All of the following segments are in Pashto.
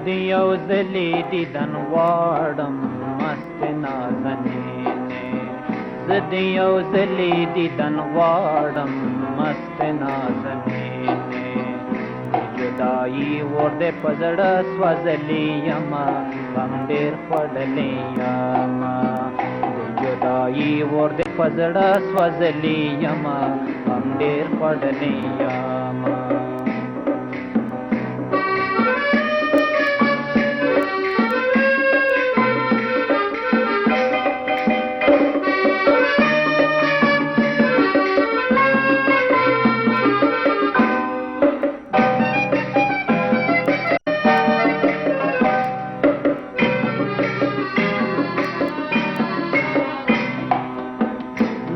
د یو ځلې دیدن غواړم مست نازنینې، زه د یو ځلې دیدن غواړم مست نازنینې. د جدایي اور د په زړه سوځلی یمه، غم ډېر خوړلی یمه. د جدایي اور د په زړه سوځلی یمه، غم ډېر خوړلی یمه.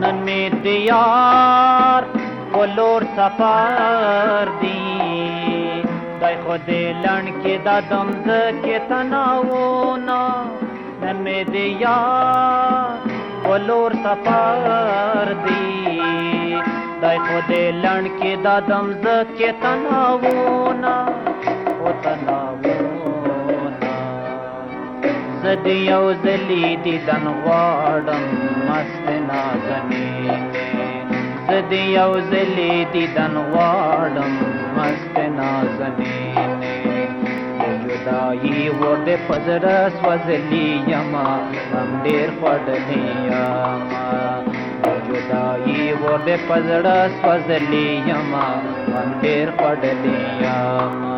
نن می د یار په لور سفر دی، دی خو د لنډ کې دا دم ځکې تناونه. نن می د یار په لور سفر دی، دی خو د لنډ کې دا دم ځکې تناونه او تناونه. زه د یو ځلې دیدن غواړم مست نازنینې، زه د یو ځلې دیدن غواړم مست نازنینې. د جدایي اور د په زړه سوځلی یمه، غم ډېر خوړلی یمه. د جدایي اور د په زړه سوځلی یمه، غم ډېر خوړلی یمه.